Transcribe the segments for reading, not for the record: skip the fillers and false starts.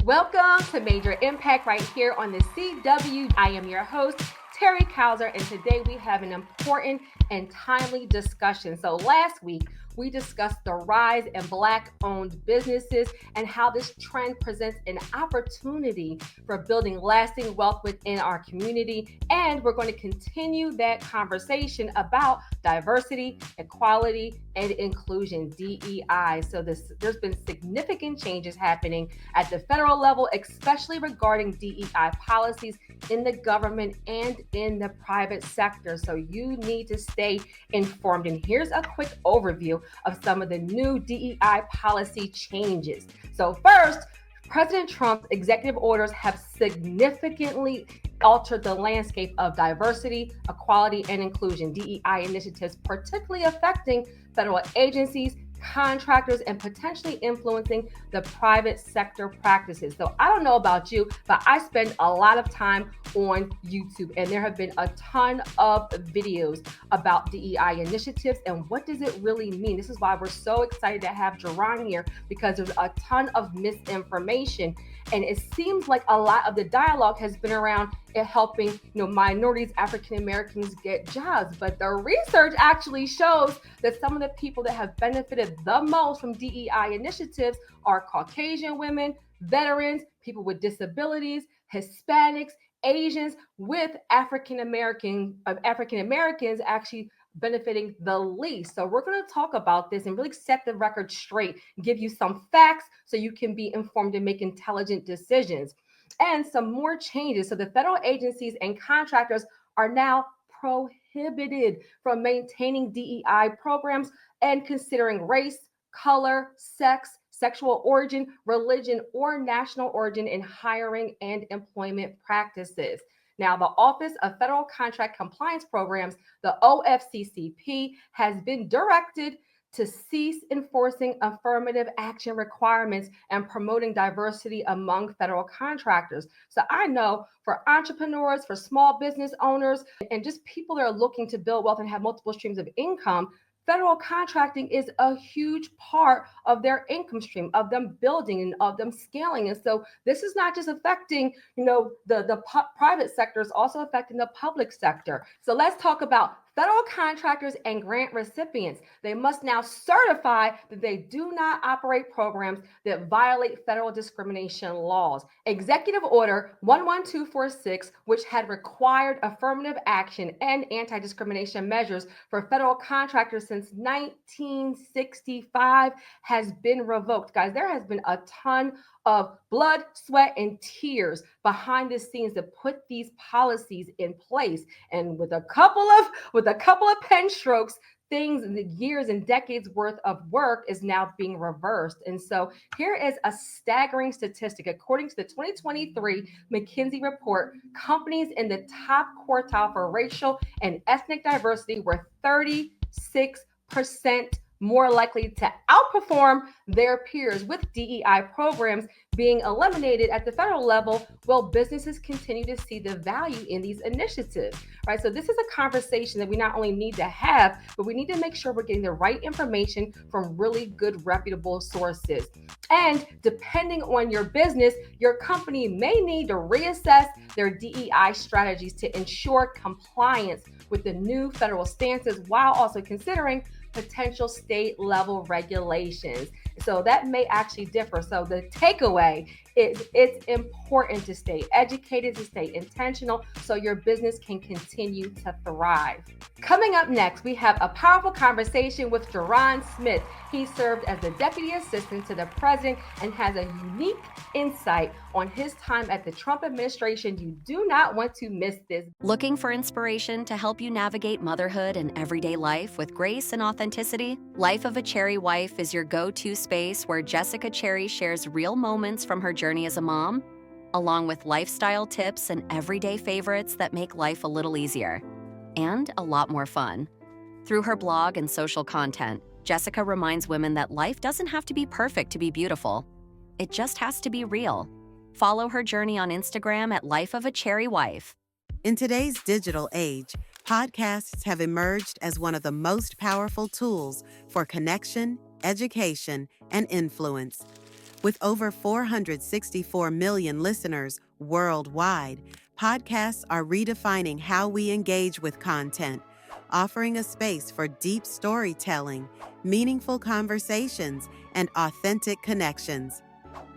Welcome to Major Impact right here on the CW. I am your host, Terry Kauser, and today we have an important and timely discussion. So last week, we discussed the rise in Black-owned businesses and how this trend presents an opportunity for building lasting wealth within our community. And we're going to continue that conversation about diversity, equality, and inclusion, DEI. So there's been significant changes happening at the federal level, especially regarding DEI policies in the government and in the private sector. So you need to stay informed. And here's a quick overview of some of the new DEI policy changes. So first, President Trump's executive orders have significantly altered the landscape of diversity, equality, and inclusion, DEI initiatives, particularly affecting federal agencies, contractors, and potentially influencing the private sector practices. So I don't know about you, but I spend a lot of time on YouTube, and there have been a ton of videos about DEI initiatives and what does it really mean. This is why we're so excited to have Jerron here, because there's a ton of misinformation, and it seems like a lot of the dialogue has been around it helping minorities, African Americans get jobs, but the research actually shows that some of the people that have benefited the most from DEI initiatives are Caucasian women, veterans, people with disabilities, Hispanics, Asians, with African Americans actually benefiting the least. So we're going to talk about this and really set the record straight, give you some facts so you can be informed and make intelligent decisions. And some more changes. So the federal agencies and contractors are now prohibited from maintaining DEI programs and considering race, color, sex, sexual origin, religion, or national origin in hiring and employment practices. Now, the Office of Federal Contract Compliance Programs, the OFCCP, has been directed to cease enforcing affirmative action requirements and promoting diversity among federal contractors. So I know for entrepreneurs, for small business owners, and just people that are looking to build wealth and have multiple streams of income, federal contracting is a huge part of their income stream, of them building and of them scaling. And so this is not just affecting, the private sector, it's also affecting the public sector. So let's talk about federal contractors and grant recipients. They must now certify that they do not operate programs that violate federal discrimination laws. Executive Order 11246, which had required affirmative action and anti-discrimination measures for federal contractors since 1965, has been revoked. Guys, there has been a ton of blood, sweat, and tears behind the scenes to put these policies in place. And with a couple of pen strokes, things in the years and decades worth of work is now being reversed. And so here is a staggering statistic. According to the 2023 McKinsey report, companies in the top quartile for racial and ethnic diversity were 36% more likely to outperform their peers, with DEI programs being eliminated at the federal level, while businesses continue to see the value in these initiatives, right? So this is a conversation that we not only need to have, but we need to make sure we're getting the right information from really good, reputable sources. And depending on your business, your company may need to reassess their DEI strategies to ensure compliance with the new federal stances, while also considering potential state level regulations. So that may actually differ. So the takeaway is it's important to stay educated, to stay intentional, so your business can continue to thrive. Coming up next, we have a powerful conversation with Jerron Smith. He served as the Deputy Assistant to the President and has a unique insight on his time at the Trump administration. You do not want to miss this. Looking for inspiration to help you navigate motherhood and everyday life with grace and authenticity? Life of a Cherry Wife is your go-to space where Jessica Cherry shares real moments from her journey as a mom, along with lifestyle tips and everyday favorites that make life a little easier and a lot more fun. Through her blog and social content, Jessica reminds women that life doesn't have to be perfect to be beautiful. It just has to be real. Follow her journey on Instagram at Life of a Cherry Wife. In today's digital age, podcasts have emerged as one of the most powerful tools for connection, education, and influence. With over 464 million listeners worldwide, podcasts are redefining how we engage with content, offering a space for deep storytelling, meaningful conversations, and authentic connections.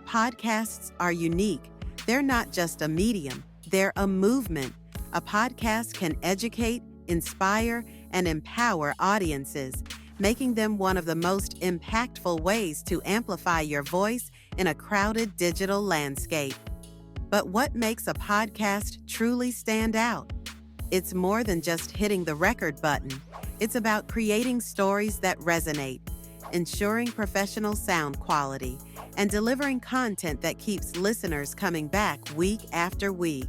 Podcasts are unique. They're not just a medium, they're a movement. A podcast can educate, inspire, and empower audiences, making them one of the most impactful ways to amplify your voice in a crowded digital landscape. But what makes a podcast truly stand out? It's more than just hitting the record button. It's about creating stories that resonate, ensuring professional sound quality, and delivering content that keeps listeners coming back week after week.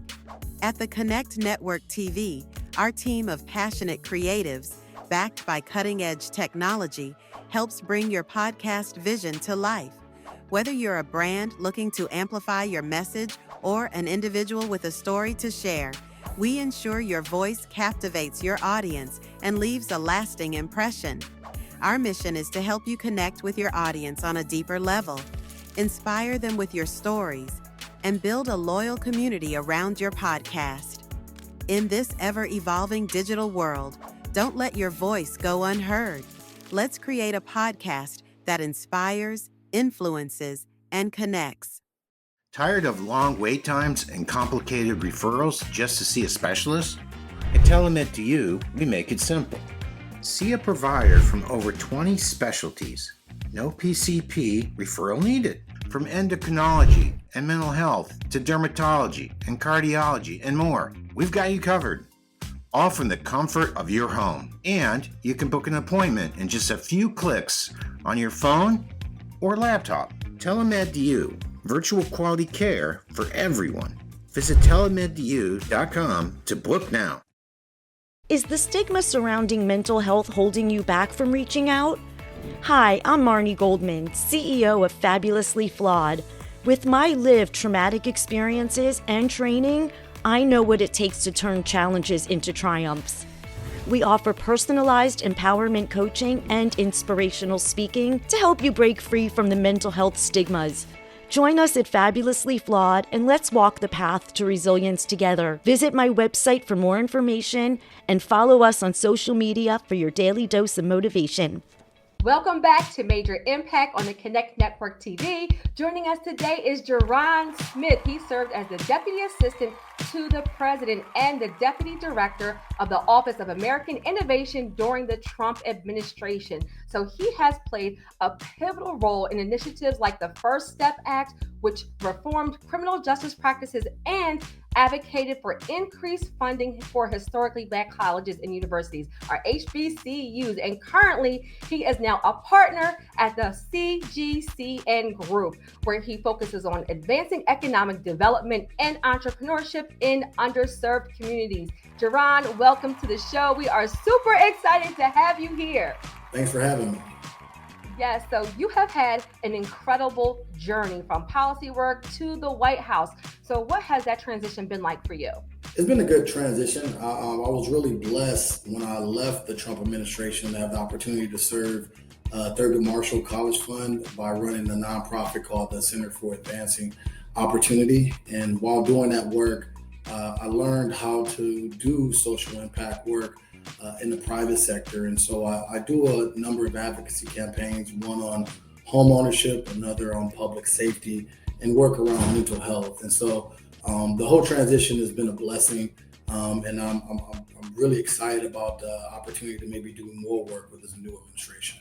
At the Connect Network TV, our team of passionate creatives, backed by cutting-edge technology, helps bring your podcast vision to life. Whether you're a brand looking to amplify your message or an individual with a story to share, we ensure your voice captivates your audience and leaves a lasting impression. Our mission is to help you connect with your audience on a deeper level, inspire them with your stories, and build a loyal community around your podcast. In this ever-evolving digital world, don't let your voice go unheard. Let's create a podcast that inspires, influences, and connects. Tired of long wait times and complicated referrals just to see a specialist? At TeleMed2U, we make it simple. See a provider from over 20 specialties. No PCP referral needed. From endocrinology and mental health to dermatology and cardiology and more, we've got you covered. All from the comfort of your home. And you can book an appointment in just a few clicks on your phone or laptop. TeleMed2U, virtual quality care for everyone. Visit telemeddu.com to book now. Is the stigma surrounding mental health holding you back from reaching out? Hi, I'm Marnie Goldman, CEO of Fabulously Flawed. With my lived traumatic experiences and training, I know what it takes to turn challenges into triumphs. We offer personalized empowerment coaching and inspirational speaking to help you break free from the mental health stigmas. Join us at Fabulously Flawed and let's walk the path to resilience together. Visit my website for more information and follow us on social media for your daily dose of motivation. Welcome back to Major Impact on the Connect Network TV. Joining us today is Jerron Smith. He served as the Deputy Assistant to the President and the Deputy Director of the Office of American Innovation during the Trump administration. So he has played a pivotal role in initiatives like the First Step Act, which reformed criminal justice practices and advocated for increased funding for historically Black colleges and universities, or HBCUs. And currently, he is now a partner at the CGCN Group, where he focuses on advancing economic development and entrepreneurship in underserved communities. Jerron, welcome to the show. We are super excited to have you here. Thanks for having me. Yes, so you have had an incredible journey from policy work to the White House. So what has that transition been like for you? It's been a good transition. I was really blessed when I left the Trump administration to have the opportunity to serve Thurgood Marshall College Fund by running a nonprofit called the Center for Advancing Opportunity. And while doing that work, I learned how to do social impact work in the private sector. And so I do a number of advocacy campaigns, one on home ownership, another on public safety, and work around mental health. And so the whole transition has been a blessing. And I'm really excited about the opportunity to maybe do more work with this new administration.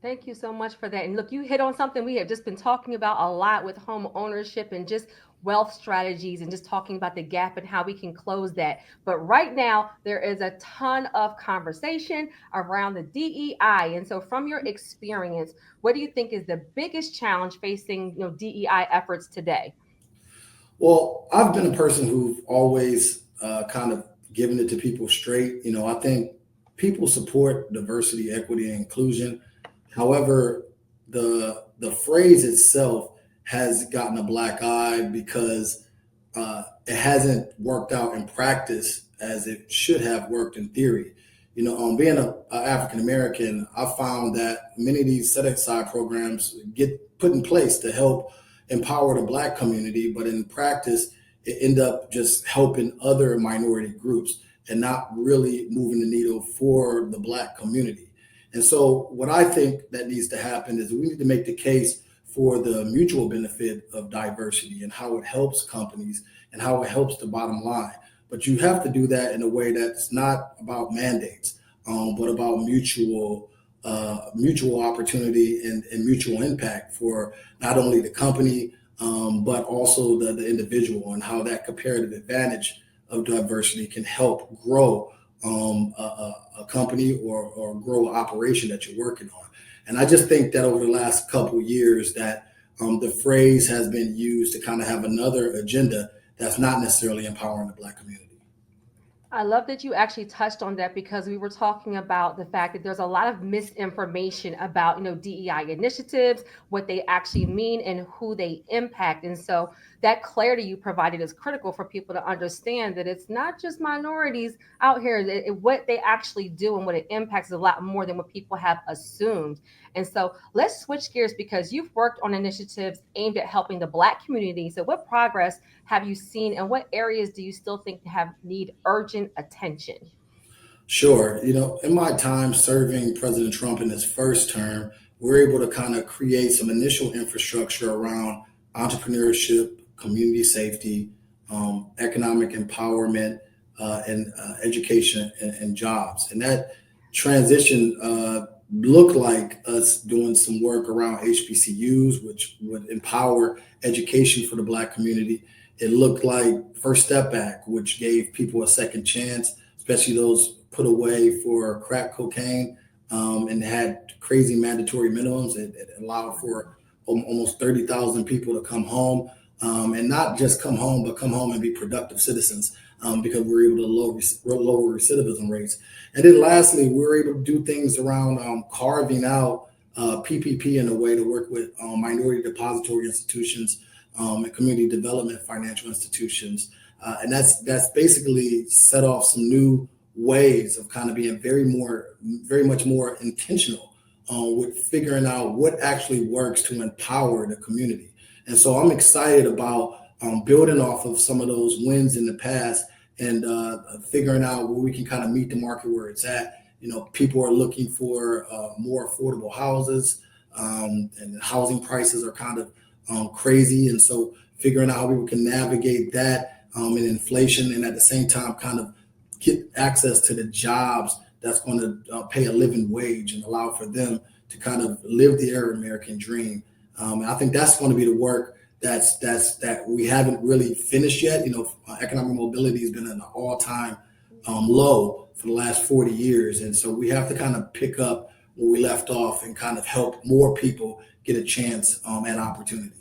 Thank you so much for that. And look, you hit on something we have just been talking about a lot with home ownership and just wealth strategies and just talking about the gap and how we can close that. But right now, there is a ton of conversation around the DEI. And so from your experience, what do you think is the biggest challenge facing DEI efforts today? Well, I've been a person who've always kind of given it to people straight. I think people support diversity, equity, and inclusion. However, the phrase itself has gotten a black eye because it hasn't worked out in practice as it should have worked in theory. Being a African American, I found that many of these set aside programs get put in place to help empower the Black community, but in practice, it end up just helping other minority groups and not really moving the needle for the Black community. And so what I think that needs to happen is we need to make the case for the mutual benefit of diversity and how it helps companies and how it helps the bottom line. But you have to do that in a way that's not about mandates, but about mutual opportunity and mutual impact for not only the company, but also the individual, and how that comparative advantage of diversity can help grow a company or grow an operation that you're working on. And I just think that over the last couple of years that the phrase has been used to kind of have another agenda that's not necessarily empowering the Black community. I love that you actually touched on that, because we were talking about the fact that there's a lot of misinformation about, DEI initiatives, what they actually mean and who they impact. And so that clarity you provided is critical for people to understand that it's not just minorities out here. What they actually do and what it impacts is a lot more than what people have assumed. And so let's switch gears, because you've worked on initiatives aimed at helping the Black community. So what progress have you seen, and what areas do you still think need urgent attention? Sure. In my time serving President Trump in his first term, we're able to kind of create some initial infrastructure around entrepreneurship, community safety, economic empowerment, and education and jobs. And that transition looked like us doing some work around HBCUs, which would empower education for the Black community. It looked like First Step Back, which gave people a second chance, especially those put away for crack cocaine, and had crazy mandatory minimums. It allowed for almost 30,000 people to come home, and not just come home, but come home and be productive citizens, because we were able to lower recidivism rates. And then lastly, we were able to do things around carving out PPP in a way to work with minority depository institutions and community development financial institutions. And that's basically set off some new ways of kind of being very much more intentional with figuring out what actually works to empower the community. And so I'm excited about building off of some of those wins in the past and figuring out where we can kind of meet the market where it's at. People are looking for more affordable houses, and housing prices are kind of crazy. And so figuring out how people can navigate that and inflation, and at the same time kind of get access to the jobs that's going to pay a living wage and allow for them to kind of live the American dream. And I think that's going to be the work that we haven't really finished yet. Economic mobility has been at an all-time low for the last 40 years. And so we have to kind of pick up where we left off and kind of help more people get a chance and opportunity.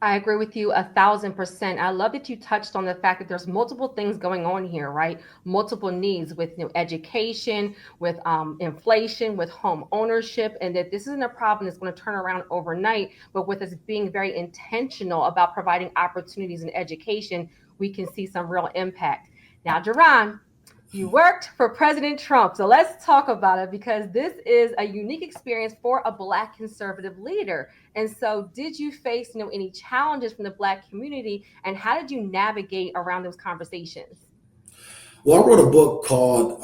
I agree with you 1,000%. I love that you touched on the fact that there's multiple things going on here, right? Multiple needs with education, with inflation, with home ownership, and that this isn't a problem that's going to turn around overnight, but with us being very intentional about providing opportunities in education, we can see some real impact. Now, Jerron, you worked for President Trump. So let's talk about it, because this is a unique experience for a Black conservative leader. And so did you face any challenges from the Black community, and how did you navigate around those conversations? Well, I wrote a book called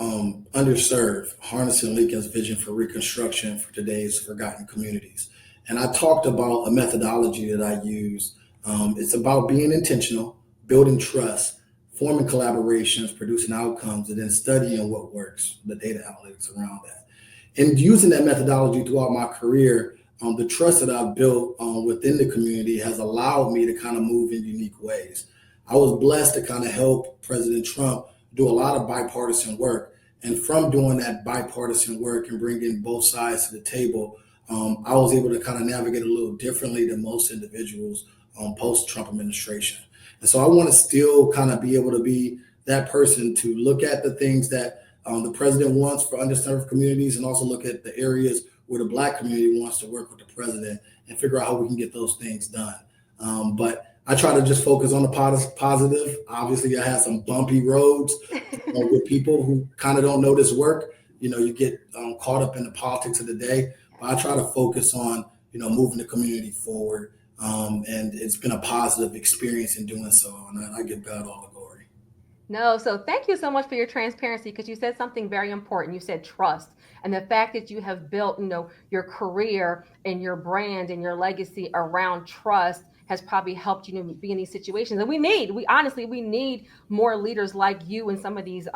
Underserved, Harnessing Lincoln's Vision for Reconstruction for Today's Forgotten Communities. And I talked about a methodology that I use. It's about being intentional, building trust, forming collaborations, producing outcomes, and then studying what works, the data analytics around that. And using that methodology throughout my career, the trust that I've built within the community has allowed me to kind of move in unique ways. I was blessed to kind of help President Trump do a lot of bipartisan work. And from doing that bipartisan work and bringing both sides to the table, I was able to kind of navigate a little differently than most individuals post-Trump administration. And so I want to still kind of be able to be that person to look at the things that the president wants for underserved communities, and also look at the areas where the Black community wants to work with the president and figure out how we can get those things done. But I try to just focus on the positive. Obviously, I have some bumpy roads with people who kind of don't know this work. you get caught up in the politics of the day. But I try to focus on, moving the community forward. And it's been a positive experience in doing so. And I give God all the glory. No, so thank you so much for your transparency, because you said something very important. You said trust, and the fact that you have built, your career and your brand and your legacy around trust has probably helped you to be in these situations. And we need more leaders like you in some of these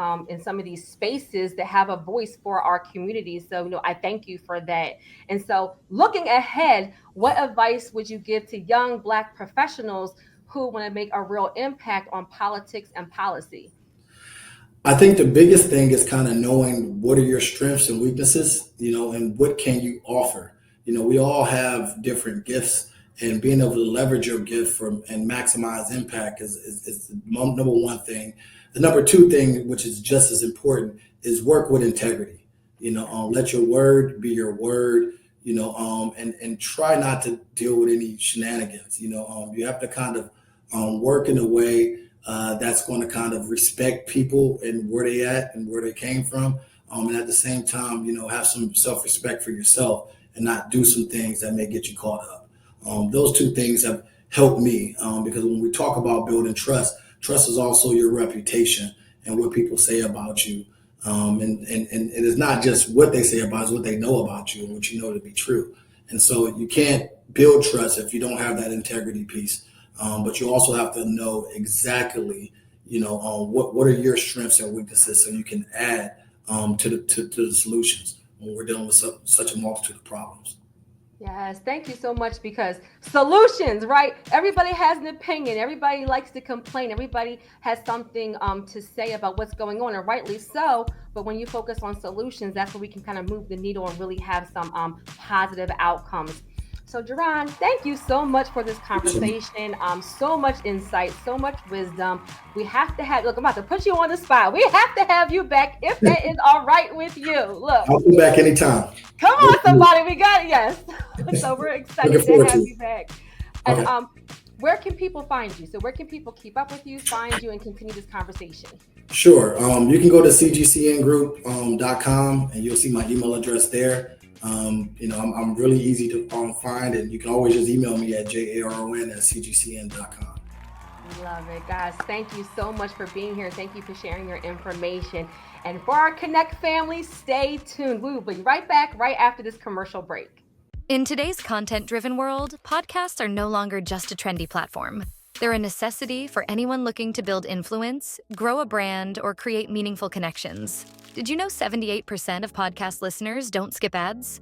spaces that have a voice for our communities. So, I thank you for that. And so, looking ahead, what advice would you give to young Black professionals who want to make a real impact on politics and policy? I think the biggest thing is kind of knowing what are your strengths and weaknesses, and what can you offer. We all have different gifts, and being able to leverage your gift and maximize impact is the number one thing. The number two thing, which is just as important, is work with integrity. Let your word be your word. And try not to deal with any shenanigans. You have to kind of work in a way that's going to kind of respect people and where they at and where they came from. And at the same time, have some self-respect for yourself and not do some things that may get you caught up. Those two things have helped me because when we talk about building trust is also your reputation and what people say about you. And it is not just what they say about, it's what they know about you and what you know to be true. And so you can't build trust if you don't have that integrity piece. But you also have to know exactly, what are your strengths and weaknesses so you can add to the solutions when we're dealing with such a multitude of problems. Yes, thank you so much, because solutions, right? Everybody has an opinion. Everybody likes to complain. Everybody has something to say about what's going on, and rightly so. But when you focus on solutions, that's where we can kind of move the needle and really have some positive outcomes. So, Jerron, thank you so much for this conversation. So much insight, so much wisdom. We have to have, look, I'm about to put you on the spot. We have to have you back if that is all right with you. Look, I'll be back anytime. Come on, somebody. We got it. Yes. So we're excited to have you back. And Okay. Where can people find you? So where can people keep up with you, find you, and continue this conversation? Sure. You can go to cgcngroup.com and you'll see my email address there. I'm really easy to find, and you can always just email me at jaron@cgcn.com. Love it, guys. Thank you so much for being here. Thank you for sharing your information. And for our Connect family, stay tuned. We will be right back right after this commercial break. In today's content-driven world, podcasts are no longer just a trendy platform. They're a necessity for anyone looking to build influence, grow a brand, or create meaningful connections. Did you know 78% of podcast listeners don't skip ads?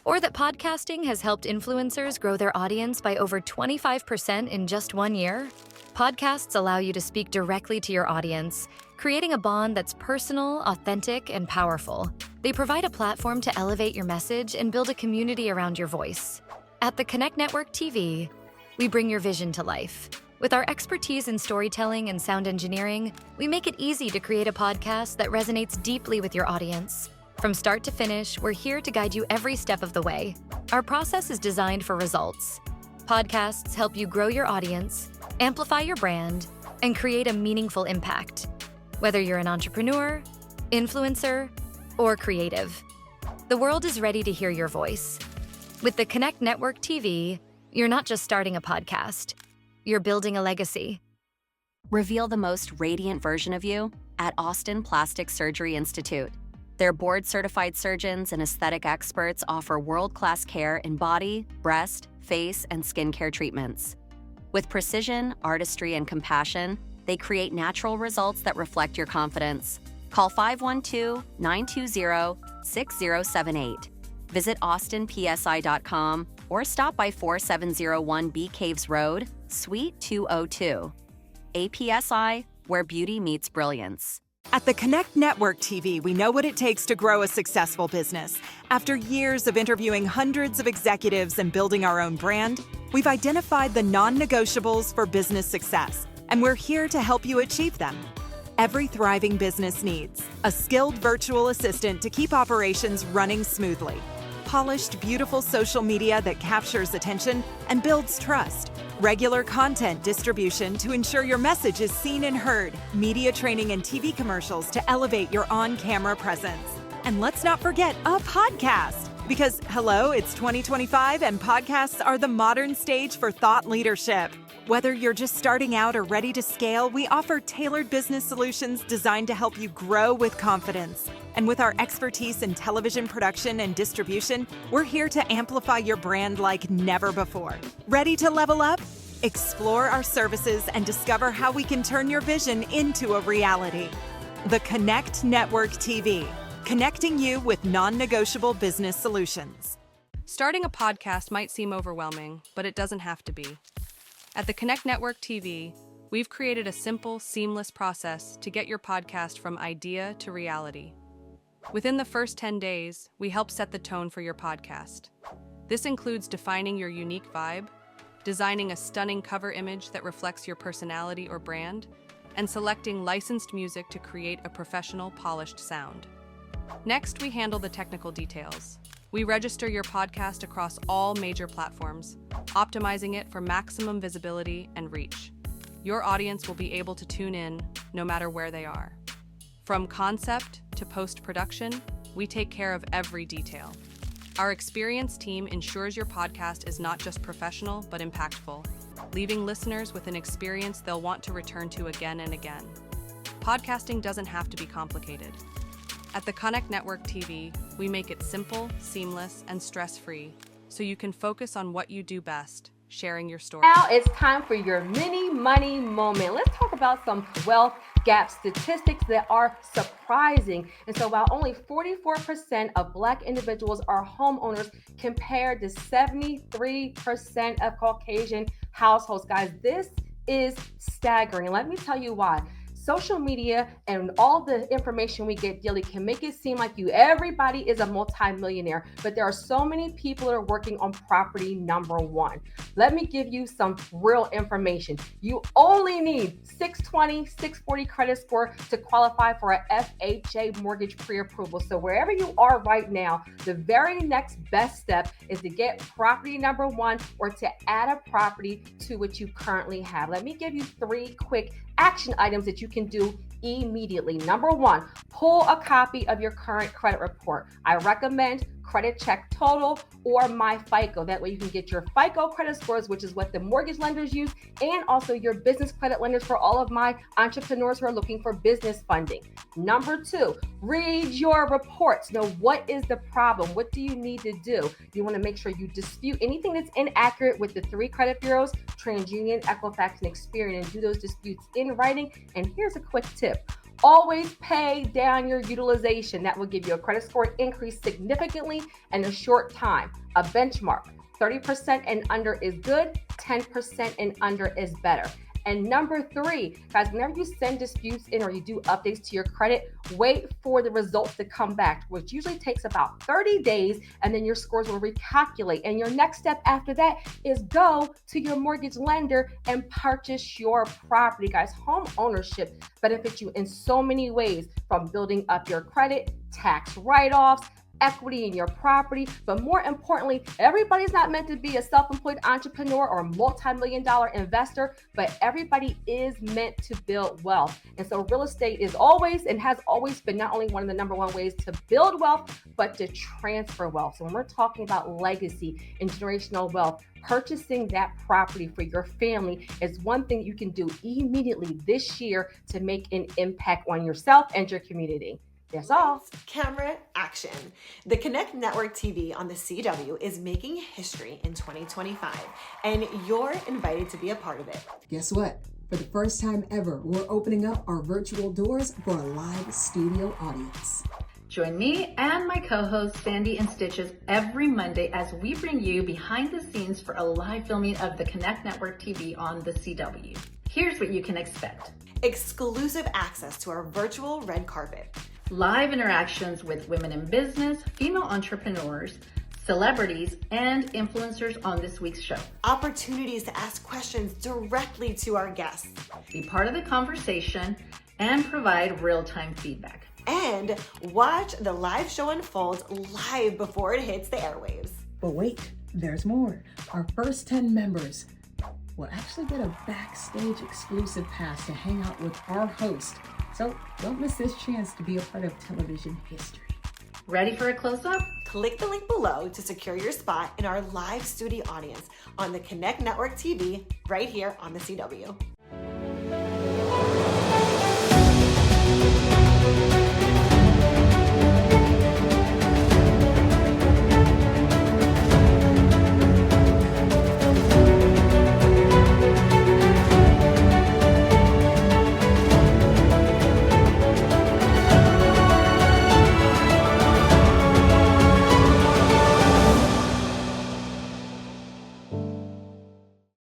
Or that podcasting has helped influencers grow their audience by over 25% in just 1 year? Podcasts allow you to speak directly to your audience, creating a bond that's personal, authentic, and powerful. They provide a platform to elevate your message and build a community around your voice. At the Connect Network TV, we bring your vision to life. With our expertise in storytelling and sound engineering, we make it easy to create a podcast that resonates deeply with your audience. From start to finish, we're here to guide you every step of the way. Our process is designed for results. Podcasts help you grow your audience, amplify your brand, and create a meaningful impact. Whether you're an entrepreneur, influencer, or creative, the world is ready to hear your voice. With the Connect Network TV, you're not just starting a podcast, you're building a legacy. Reveal the most radiant version of you at Austin Plastic Surgery Institute. Their board-certified surgeons and aesthetic experts offer world-class care in body, breast, face, and skincare treatments. With precision, artistry, and compassion, they create natural results that reflect your confidence. Call 512-920-6078. Visit austinpsi.com or stop by 4701 B Caves Road, Suite 202. APSI, where beauty meets brilliance. At the Connect Network TV, we know what it takes to grow a successful business. After years of interviewing hundreds of executives and building our own brand, we've identified the non-negotiables for business success, and we're here to help you achieve them. Every thriving business needs a skilled virtual assistant to keep operations running smoothly, polished, beautiful social media that captures attention and builds trust, regular content distribution to ensure your message is seen and heard, media training and TV commercials to elevate your on-camera presence, And let's not forget a podcast. Because, hello, it's 2025 and podcasts are the modern stage for thought leadership. Whether you're just starting out or ready to scale, we offer tailored business solutions designed to help you grow with confidence. And with our expertise in television production and distribution, we're here to amplify your brand like never before. Ready to level up? Explore our services and discover how we can turn your vision into a reality. The Connect Network TV, connecting you with non-negotiable business solutions. Starting a podcast might seem overwhelming, but it doesn't have to be. At the Connect Network TV, we've created a simple, seamless process to get your podcast from idea to reality. Within the first 10 days, we help set the tone for your podcast. This includes defining your unique vibe, designing a stunning cover image that reflects your personality or brand, and selecting licensed music to create a professional, polished sound. Next, we handle the technical details. We register your podcast across all major platforms, optimizing it for maximum visibility and reach. Your audience will be able to tune in no matter where they are. From concept to post-production, we take care of every detail. Our experienced team ensures your podcast is not just professional, but impactful, leaving listeners with an experience they'll want to return to again and again. Podcasting doesn't have to be complicated. At the Connect Network TV, we make it simple, seamless, and stress-free, so you can focus on what you do best, sharing your story. Now it's time for your mini money moment. Let's talk about some wealth gap statistics that are surprising. And so while only 44% of Black individuals are homeowners compared to 73% of Caucasian households, guys, this is staggering. Let me tell you why. Social media and all the information we get daily can make it seem like everybody is a multimillionaire, but there are so many people that are working on property number one. Let me give you some real information. You only need 620, 640 credit score to qualify for a FHA mortgage pre-approval. So wherever you are right now, the very next best step is to get property number one or to add a property to what you currently have. Let me give you 3 quick action items that you can do immediately. Number 1, pull a copy of your current credit report. I recommend Credit Check Total or My FICO. That way you can get your FICO credit scores, which is what the mortgage lenders use, and also your business credit lenders for all of my entrepreneurs who are looking for business funding. Number 2, read your reports. Know what is the problem? What do you need to do? You want to make sure you dispute anything that's inaccurate with the 3 credit bureaus, TransUnion, Equifax, and Experian, and do those disputes in writing. And here's a quick tip. Always pay down your utilization. That will give you a credit score increase significantly in a short time. A benchmark, 30% and under is good, 10% and under is better. And number 3, guys, whenever you send disputes in or you do updates to your credit, wait for the results to come back, which usually takes about 30 days, and then your scores will recalculate. And your next step after that is go to your mortgage lender and purchase your property. Guys, home ownership benefits you in so many ways, from building up your credit, tax write-offs, equity in your property, but more importantly, everybody's not meant to be a self-employed entrepreneur or multi-million-dollar investor, but everybody is meant to build wealth. And so real estate is always and has always been not only one of the number 1 ways to build wealth, but to transfer wealth. So when we're talking about legacy and generational wealth, purchasing that property for your family is one thing you can do immediately this year to make an impact on yourself and your community. That's all. Camera, action. The Connect Network TV on the CW is making history in 2025, and you're invited to be a part of it. Guess what? For the first time ever, we're opening up our virtual doors for a live studio audience. Join me and my co-host Sandy and Stitches every Monday as we bring you behind the scenes for a live filming of the Connect Network TV on the CW. Here's what you can expect. Exclusive access to our virtual red carpet. Live interactions with women in business, female entrepreneurs, celebrities, and influencers on this week's show. Opportunities to ask questions directly to our guests. Be part of the conversation and provide real-time feedback. And watch the live show unfold live before it hits the airwaves. But wait, there's more. Our first 10 members will actually get a backstage exclusive pass to hang out with our host. So don't miss this chance to be a part of television history. Ready for a close-up? Click the link below to secure your spot in our live studio audience on the Connect Network TV right here on the CW.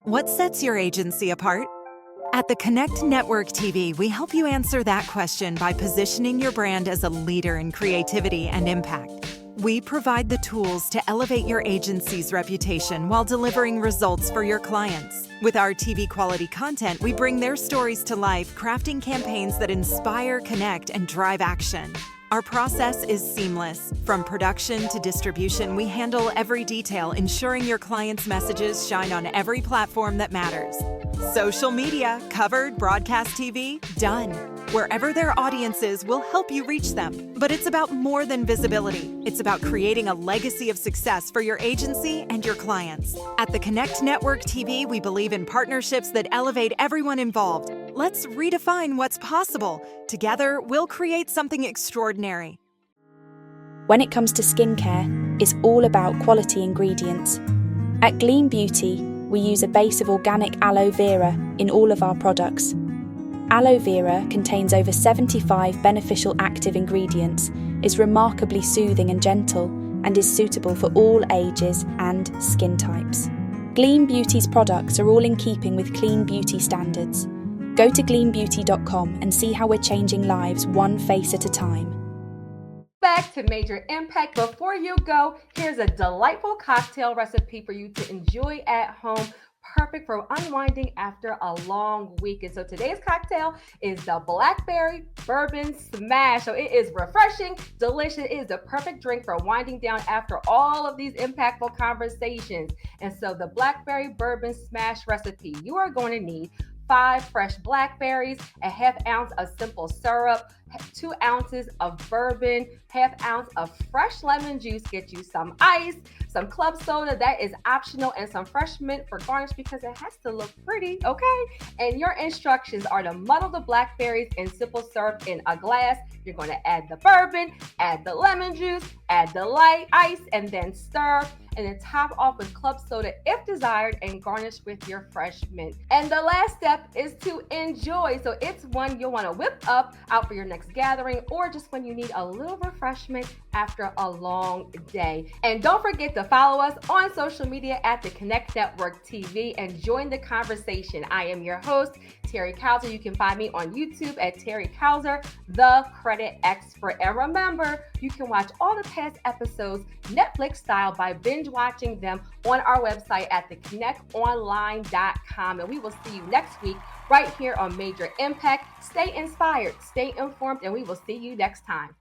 What sets your agency apart? At the Connect Network TV, we help you answer that question by positioning your brand as a leader in creativity and impact. We provide the tools to elevate your agency's reputation while delivering results for your clients. With our TV quality content, we bring their stories to life, crafting campaigns that inspire, connect, and drive action. Our process is seamless. From production to distribution, we handle every detail, ensuring your clients' messages shine on every platform that matters. Social media, covered, broadcast TV, done. Wherever their audience is, we'll help you reach them. But it's about more than visibility. It's about creating a legacy of success for your agency and your clients. At the Connect Network TV, we believe in partnerships that elevate everyone involved. Let's redefine what's possible. Together, we'll create something extraordinary. When it comes to skincare, it's all about quality ingredients. At Gleam Beauty, we use a base of organic aloe vera in all of our products. Aloe vera contains over 75 beneficial active ingredients, is remarkably soothing and gentle, and is suitable for all ages and skin types. Gleam Beauty's products are all in keeping with clean beauty standards. Go to gleambeauty.com and see how we're changing lives one face at a time. Back to Major Impact. Before you go, here's a delightful cocktail recipe for you to enjoy at home. Perfect for unwinding after a long week. And so today's cocktail is the Blackberry Bourbon Smash. So it is refreshing, delicious. It is the perfect drink for winding down after all of these impactful conversations. And so the Blackberry Bourbon Smash recipe, you are going to need 5 fresh blackberries, a half ounce of simple syrup, 2 ounces of bourbon, half ounce of fresh lemon juice, get you some ice, some club soda, that is optional, and some fresh mint for garnish because it has to look pretty, okay? And your instructions are to muddle the blackberries in simple syrup in a glass. You're going to add the bourbon, add the lemon juice, add the light ice, and then stir. And then top off with club soda if desired and garnish with your fresh mint. And the last step is to enjoy. So it's one you'll want to whip up out for your next gathering or just when you need a little refreshment after a long day. And don't forget to follow us on social media at the Connect Network TV and join the conversation. I am your host, Terry Kauser. You can find me on YouTube at Terry Kauser, the credit expert. And remember, you can watch all the past episodes Netflix style by binge watching them on our website at theconnectonline.com. And we will see you next week right here on Major Impact. Stay inspired, stay informed, and we will see you next time.